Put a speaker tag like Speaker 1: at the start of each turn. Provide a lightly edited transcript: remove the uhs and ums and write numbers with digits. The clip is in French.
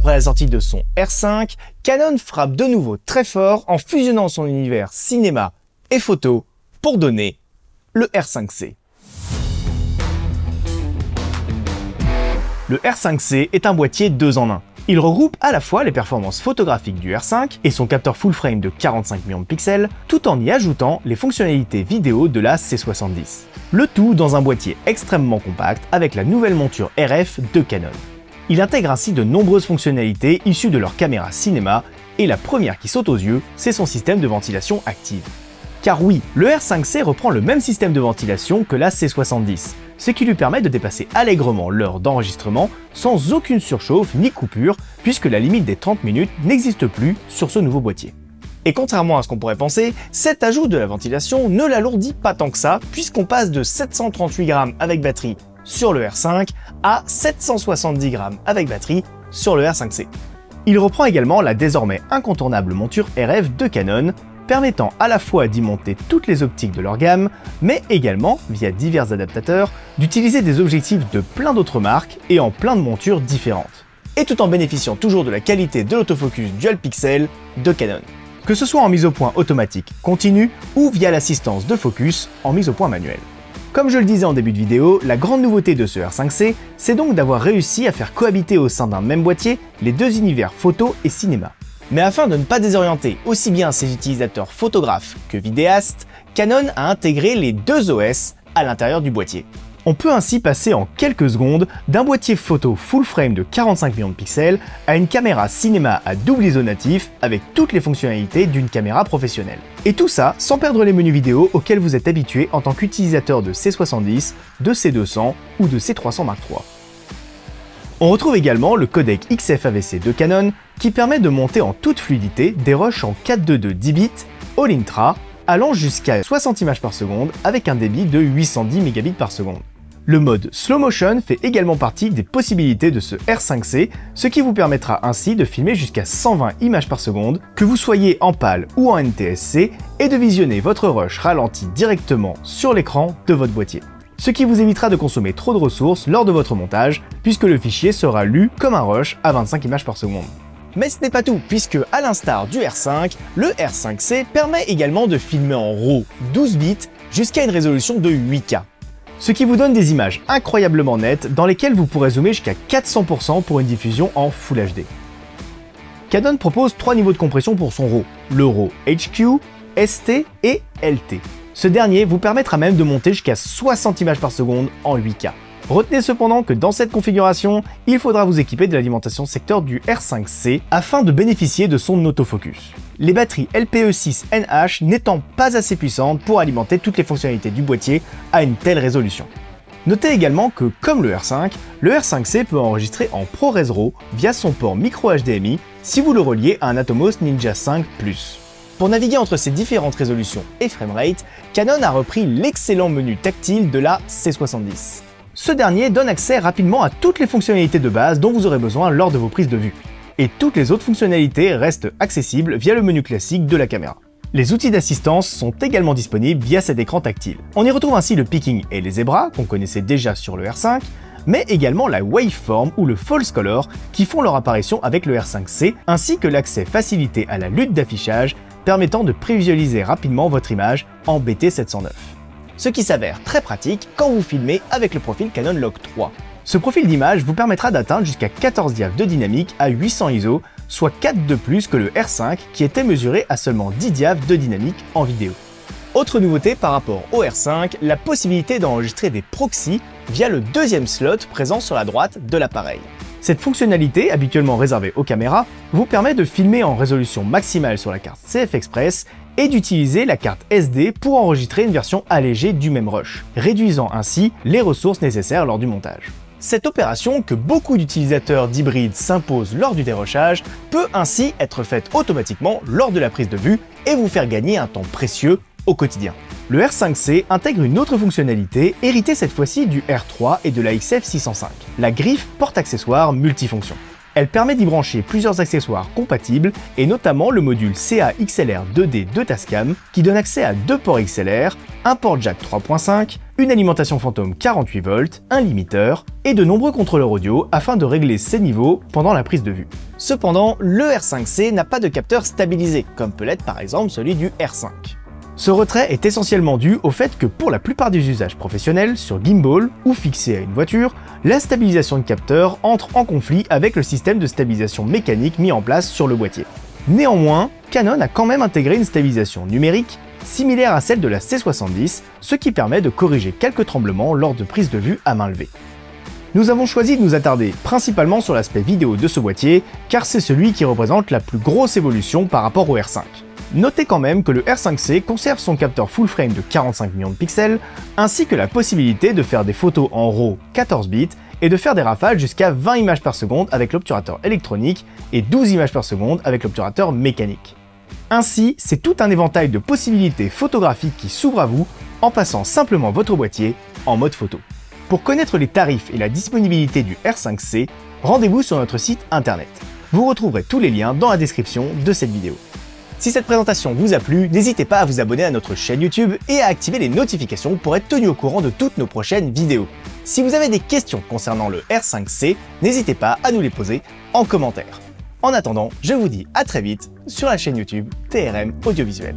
Speaker 1: Après la sortie de son R5, Canon frappe de nouveau très fort en fusionnant son univers cinéma et photo pour donner le R5C. Le R5C est un boîtier 2 en 1. Il regroupe à la fois les performances photographiques du R5 et son capteur full frame de 45 millions de pixels, tout en y ajoutant les fonctionnalités vidéo de la C70. Le tout dans un boîtier extrêmement compact avec la nouvelle monture RF de Canon. Il intègre ainsi de nombreuses fonctionnalités issues de leur caméra cinéma, et la première qui saute aux yeux, c'est son système de ventilation active. Car oui, le R5C reprend le même système de ventilation que la C70, ce qui lui permet de dépasser allègrement l'heure d'enregistrement sans aucune surchauffe ni coupure, puisque la limite des 30 minutes n'existe plus sur ce nouveau boîtier. Et contrairement à ce qu'on pourrait penser, cet ajout de la ventilation ne l'alourdit pas tant que ça, puisqu'on passe de 738 grammes avec batterie sur le R5 à 770 grammes avec batterie sur le R5C. Il reprend également la désormais incontournable monture RF de Canon, permettant à la fois d'y monter toutes les optiques de leur gamme, mais également, via divers adaptateurs, d'utiliser des objectifs de plein d'autres marques et en plein de montures différentes. Et tout en bénéficiant toujours de la qualité de l'autofocus Dual Pixel de Canon. Que ce soit en mise au point automatique continue ou via l'assistance de focus en mise au point manuelle. Comme je le disais en début de vidéo, la grande nouveauté de ce R5C, c'est donc d'avoir réussi à faire cohabiter au sein d'un même boîtier les deux univers photo et cinéma. Mais afin de ne pas désorienter aussi bien ses utilisateurs photographes que vidéastes, Canon a intégré les deux OS à l'intérieur du boîtier. On peut ainsi passer en quelques secondes d'un boîtier photo full frame de 45 millions de pixels à une caméra cinéma à double ISO natif avec toutes les fonctionnalités d'une caméra professionnelle. Et tout ça sans perdre les menus vidéo auxquels vous êtes habitué en tant qu'utilisateur de C70, de C200 ou de C300 Mark III. On retrouve également le codec XF-AVC de Canon qui permet de monter en toute fluidité des rushs en 4.2.2 10 bits All Intra allant jusqu'à 60 images par seconde avec un débit de 810 mégabits par seconde. Le mode Slow Motion fait également partie des possibilités de ce R5C, ce qui vous permettra ainsi de filmer jusqu'à 120 images par seconde, que vous soyez en PAL ou en NTSC, et de visionner votre rush ralenti directement sur l'écran de votre boîtier. Ce qui vous évitera de consommer trop de ressources lors de votre montage, puisque le fichier sera lu comme un rush à 25 images par seconde. Mais ce n'est pas tout, puisque à l'instar du R5, le R5C permet également de filmer en RAW 12 bits jusqu'à une résolution de 8K. Ce qui vous donne des images incroyablement nettes dans lesquelles vous pourrez zoomer jusqu'à 400% pour une diffusion en Full HD. Canon propose 3 niveaux de compression pour son RAW, le RAW HQ, ST et LT. Ce dernier vous permettra même de monter jusqu'à 60 images par seconde en 8K. Retenez cependant que dans cette configuration, il faudra vous équiper de l'alimentation secteur du R5C afin de bénéficier de son autofocus. Les batteries LPE6NH n'étant pas assez puissantes pour alimenter toutes les fonctionnalités du boîtier à une telle résolution. Notez également que, comme le R5C peut enregistrer en ProRes RAW via son port micro HDMI si vous le reliez à un Atomos Ninja 5 Plus. Pour naviguer entre ces différentes résolutions et framerate, Canon a repris l'excellent menu tactile de la C70. Ce dernier donne accès rapidement à toutes les fonctionnalités de base dont vous aurez besoin lors de vos prises de vue. Et toutes les autres fonctionnalités restent accessibles via le menu classique de la caméra. Les outils d'assistance sont également disponibles via cet écran tactile. On y retrouve ainsi le picking et les zébras, qu'on connaissait déjà sur le R5, mais également la waveform ou le false color qui font leur apparition avec le R5C, ainsi que l'accès facilité à la lutte d'affichage permettant de prévisualiser rapidement votre image en BT709. Ce qui s'avère très pratique quand vous filmez avec le profil Canon Log 3. Ce profil d'image vous permettra d'atteindre jusqu'à 14 diaph de dynamique à 800 ISO, soit 4 de plus que le R5 qui était mesuré à seulement 10 diaph de dynamique en vidéo. Autre nouveauté par rapport au R5, la possibilité d'enregistrer des proxys via le deuxième slot présent sur la droite de l'appareil. Cette fonctionnalité, habituellement réservée aux caméras, vous permet de filmer en résolution maximale sur la carte CF Express et d'utiliser la carte SD pour enregistrer une version allégée du même rush, réduisant ainsi les ressources nécessaires lors du montage. Cette opération que beaucoup d'utilisateurs d'hybrides s'imposent lors du dérochage peut ainsi être faite automatiquement lors de la prise de vue et vous faire gagner un temps précieux au quotidien. Le R5C intègre une autre fonctionnalité héritée cette fois-ci du R3 et de la XF605, la griffe porte-accessoire multifonction. Elle permet d'y brancher plusieurs accessoires compatibles et notamment le module CA-XLR 2D de Tascam qui donne accès à 2 ports XLR, un port jack 3.5, une alimentation fantôme 48 volts, un limiteur et de nombreux contrôleurs audio afin de régler ses niveaux pendant la prise de vue. Cependant, le R5C n'a pas de capteur stabilisé, comme peut l'être par exemple celui du R5. Ce retrait est essentiellement dû au fait que pour la plupart des usages professionnels, sur gimbal ou fixé à une voiture, la stabilisation de capteur entre en conflit avec le système de stabilisation mécanique mis en place sur le boîtier. Néanmoins, Canon a quand même intégré une stabilisation numérique similaire à celle de la C70, ce qui permet de corriger quelques tremblements lors de prise de vue à main levée. Nous avons choisi de nous attarder principalement sur l'aspect vidéo de ce boîtier, car c'est celui qui représente la plus grosse évolution par rapport au R5. Notez quand même que le R5C conserve son capteur full frame de 45 millions de pixels, ainsi que la possibilité de faire des photos en RAW 14 bits et de faire des rafales jusqu'à 20 images par seconde avec l'obturateur électronique et 12 images par seconde avec l'obturateur mécanique. Ainsi, c'est tout un éventail de possibilités photographiques qui s'ouvre à vous en passant simplement votre boîtier en mode photo. Pour connaître les tarifs et la disponibilité du R5C, rendez-vous sur notre site internet. Vous retrouverez tous les liens dans la description de cette vidéo. Si cette présentation vous a plu, n'hésitez pas à vous abonner à notre chaîne YouTube et à activer les notifications pour être tenu au courant de toutes nos prochaines vidéos. Si vous avez des questions concernant le R5C, n'hésitez pas à nous les poser en commentaire. En attendant, je vous dis à très vite sur la chaîne YouTube TRM Audiovisuel.